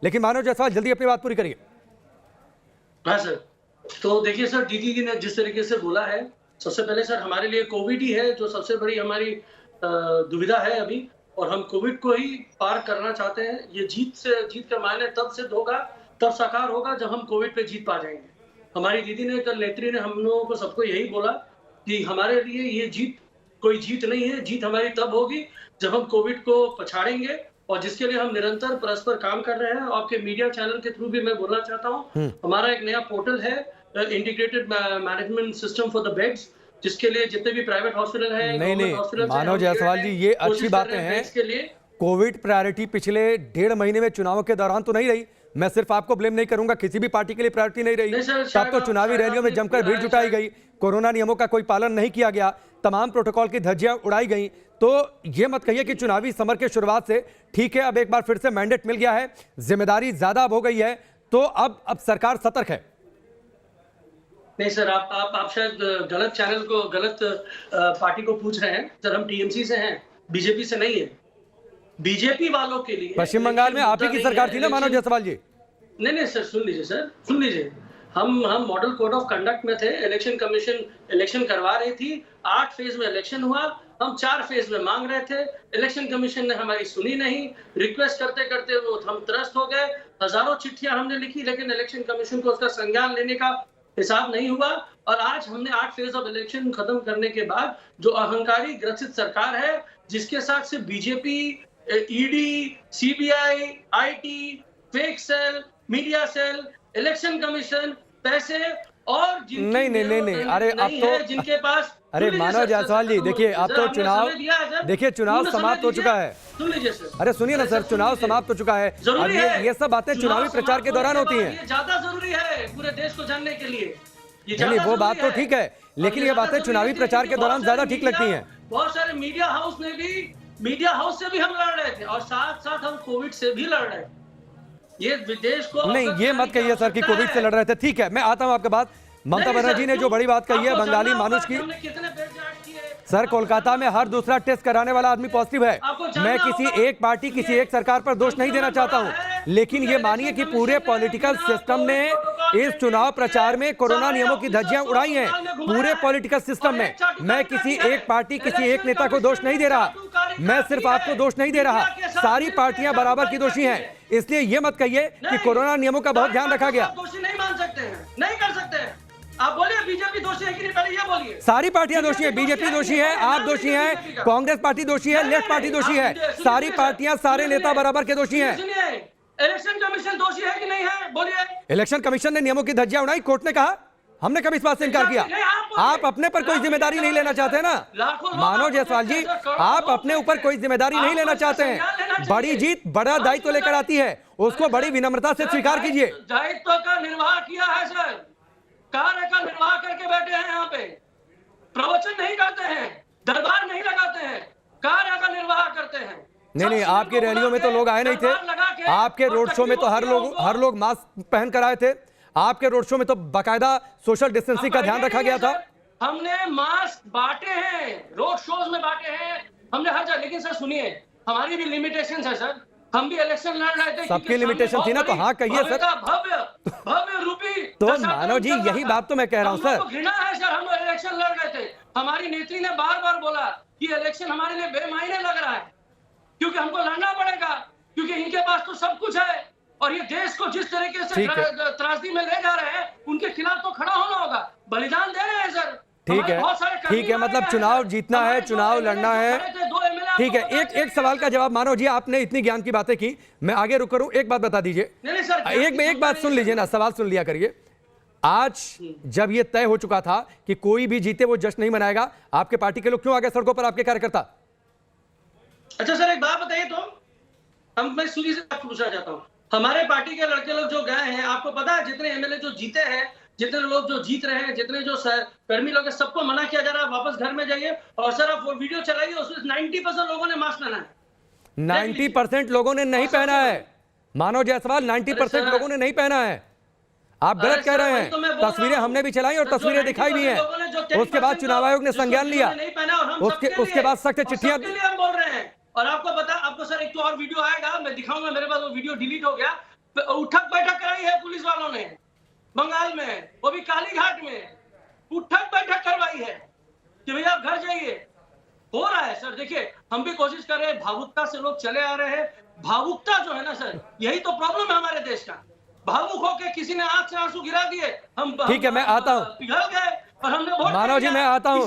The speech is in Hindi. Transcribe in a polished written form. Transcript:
लेकिन मानव जायसवाल जल्दी अपनी बात पूरी करिए। हाँ सर, तो देखिए सर, दीदी जी ने जिस तरीके से बोला है, सबसे पहले सर हमारे लिए कोविड ही है जो सबसे बड़ी हमारी दुविधा है अभी, और हम कोविड को ही पार करना चाहते हैं। ये जीत का मायने तब सिद्ध होगा, तब साकार होगा जब हम कोविड पे जीत पा जाएंगे। हमारी दीदी ने, कल नेत्री ने हम लोगों को सबको यही बोला कि हमारे लिए ये जीत कोई जीत नहीं है, जीत हमारी तब होगी जब हम कोविड को पछाड़ेंगे, और जिसके लिए हम निरंतर परस्पर काम कर रहे हैं। आपके मीडिया चैनल के थ्रू भी मैं बोलना चाहता हूँ, हमारा एक नया पोर्टल है, integrated management system for the beds, जिसके लिए जितने भी प्राइवेट हॉस्पिटल हैं, नहीं मानव जायसवाल जी, ये अच्छी बातें हैं। कोविड प्रायोरिटी पिछले 1.5 महीने में चुनावों के दौरान तो नहीं रही। मैं सिर्फ आपको ब्लेम नहीं करूंगा, किसी भी पार्टी के लिए प्रायोरिटी नहीं रही। तब तो चुनावी रैलियों में जमकर भीड़ जुटाई गई, कोरोना नियमों का कोई पालन नहीं किया गया, तमाम प्रोटोकॉल की धज्जियां उड़ाई गई। तो ये मत कहिए कि चुनावी समर के शुरुआत से ठीक है, अब एक बार फिर से मैंडेट मिल गया है, जिम्मेदारी ज्यादा अब हो गई है, तो अब सरकार सतर्क है। नहीं सर, आप शायद गलत चैनल को, गलत पार्टी को पूछ रहे हैं। सर हम टीएमसी से हैं, बीजेपी से नहीं है। बीजेपी वालों के लिए पश्चिम बंगाल में आप ही की सरकार थी ना मानव जायसवाल जी? नहीं सर, सुन लीजिए सर, सुन लीजिए। हम मॉडल कोड ऑफ कंडक्ट में थे। इलेक्शन कमीशन इलेक्शन करवा रही थी, 8 फेज में इलेक्शन हुआ, हम 4 फेज में मांग रहे थे। इलेक्शन कमीशन ने हमारी सुनी नहीं, रिक्वेस्ट करते करते वो हम त्रस्त हो गए। हजारों चिट्ठियां हमने लिखी, लेकिन इलेक्शन कमीशन को उसका संज्ञान लेने का हिसाब नहीं हुआ। और आज हमने 8 फेज ऑफ इलेक्शन खत्म करने के बाद जो अहंकारी ग्रसित सरकार है, जिसके साथ से BJP, ED, CBI, IT, fake cell, media cell, election commission, पैसे और नहीं, अरे अब तो जिनके पास, अरे मानव जायसवाल जी देखिए, अब तो चुनाव समाप्त हो चुका है। सुन लीजिए सर, अरे सुनिए ना सर, चुनाव समाप्त हो चुका है। अब ये सब बातें चुनावी प्रचार के दौरान होती हैं। ये ज्यादा जरूरी है पूरे देश को जानने के लिए। नहीं, वो बात तो ठीक है, लेकिन ये बातें चुनावी प्रचार के दौरान ज्यादा ठीक लगती हैं। बहुत सारे मीडिया हाउस से भी हम लड़ रहे थे, और साथ साथ हम कोविड से भी लड़ रहे थे। ये विदेश को नहीं, ये मत कहिए सर कि कोविड से लड़ रहे थे। ठीक है, मैं आता हूं आपके बात। ममता बनर्जी ने जो बड़ी बात कही है बंगाली मानुष की, सर कोलकाता में हर दूसरा टेस्ट कराने वाला आदमी पॉजिटिव है। मैं किसी एक पार्टी, किसी एक सरकार पर दोष नहीं देना चाहता हूं, लेकिन ये मानिए कि पूरे पॉलिटिकल सिस्टम ने इस चुनाव प्रचार में कोरोना नियमों की धज्जियां उड़ाई हैं, पूरे पॉलिटिकल सिस्टम में। मैं किसी एक पार्टी, किसी एक नेता को दोष नहीं दे रहा, मैं सिर्फ आपको दोष नहीं दे रहा, सारी पार्टियां बराबर की दोषी हैं। इसलिए ये मत कहिए कि कोरोना नियमों का बहुत ध्यान रखा गया। दोषी नहीं मान सकते हैं, नहीं कर सकते हैं। आप बोलिए बीजेपी दोषी है कि नहीं, पहले ये बोलिए। सारी पार्टियां दोषी है, बीजेपी दोषी है, आप दोषी हैं, कांग्रेस पार्टी दोषी है, लेफ्ट पार्टी दोषी है, सारी पार्टियां, सारे नेता बराबर के दोषी हैं। इलेक्शन कमीशन दोषी है कि नहीं है, बोलिए। इलेक्शन कमीशन ने नियमों की धज्जियां उड़ाई, कोर्ट ने कहा, हमने कभी इस बात से इनकार किया। आप अपने पर कोई जिम्मेदारी नहीं लेना चाहते ना मानव जायसवाल जी, आप अपने ऊपर कोई जिम्मेदारी नहीं लेना चाहते हैं। बड़ी जीत बड़ा दायित्व लेकर आती है, उसको बड़ी विनम्रता से स्वीकार कीजिए। दायित्व का निर्वाह किया है सर, कार्य का निर्वाह करके बैठे हैं यहाँ पे, प्रवचन नहीं करते हैं, दरबार नहीं लगाते हैं, कार्य का निर्वाह करते हैं। नहीं, आपकी रैलियों में तो लोग आए नहीं थे, आपके रोड शो में तो हर लोग मास्क पहन कर आए थे, आपके रोड शो में तो बाकायदा सोशल डिस्टेंसिंग का ध्यान रखा गया था। हमने मास्क बांटे हैं, रोड शोज में बांटे हैं, हमने हर जगह। लेकिन सर सुनिए, हमारी भी लिमिटेशंस है सर, हम भी इलेक्शन लड़ रहे थे, सबकी लिमिटेशन थी ना, तो हाँ कहिए सर। भव्य रूपी तो मानव जी, यही बात तो मैं कह रहा हूँ सर। घृणा है सर, हम लोग इलेक्शन लड़ रहे थे। हमारी नेत्री ने बार बार बोला कि इलेक्शन हमारे लिए बेमायने लग रहा है, क्योंकि हमको लड़ना पड़ेगा, क्योंकि इनके पास तो सब कुछ है, और ये देश को जिस तरीके से त्रासदी में ले जा रहे हैं, उनके खिलाफ तो खड़ा होना होगा। बलिदान दे रहे हैं सर। ठीक है, मतलब चुनाव जीतना है, चुनाव लड़ना है। ठीक है, एक सवाल का जवाब मानो जी, आपने इतनी ज्ञान की बातें की, मैं आगे रुक करूं, एक बात बता दीजिए। एक बात सुन लीजिए ना, सवाल सुन लिया करिए। आज जब ये तय हो चुका था कि कोई भी जीते वो जश्न नहीं मनाएगा, आपके पार्टी के लोग क्यों आ गए सड़कों पर, आपके कार्यकर्ता? अच्छा सर, एक बात बताइए तो, मैं सुधी से आपको पूछना चाहता हूँ, हमारे पार्टी के लड़के लोग जो गए हैं, आपको पता है जितने एमएलए जो जीते हैं, जितने लोग जो जीत रहे हैं, जितने जो कर्मी लोग हैं, सबको मना किया जा रहा है वापस घर में जाइए। और सर आप वो वीडियो चलाइए, उसमें 90% लोगों ने मास्क पहना है। 90% लोगों ने नहीं पहना है मानव जायसवाल, 90% लोगों ने नहीं पहना है। आप गलत कह रहे हैं। तस्वीरें हमने भी चलाई और तस्वीरें दिखाई भी हैं। उसके बाद चुनाव आयोग ने संज्ञान लिया, उसके बाद सख्त चिट्ठियां बोल रहे हैं। और आपको सर एक तो और वीडियो आएगा, मैं दिखाऊंगा, मेरे पास वो वीडियो डिलीट हो गया। उठक बैठक कराई है पुलिस वालों ने बंगाल में, वो भी काली घाट में उठक बैठक करवाई है कि भैया आप घर जाइए। हो रहा है सर, देखिए हम भी कोशिश कर रहे हैं, भावुकता से लोग चले आ रहे हैं। भावुकता जो है ना सर, यही तो प्रॉब्लम है हमारे देश का। भावुक होके किसी ने आंख से आंसू गिरा दिए, हम ठीक है, मैं आता हूं। पिघल गए और हमने वोट मानव जी, मैं आता हूं।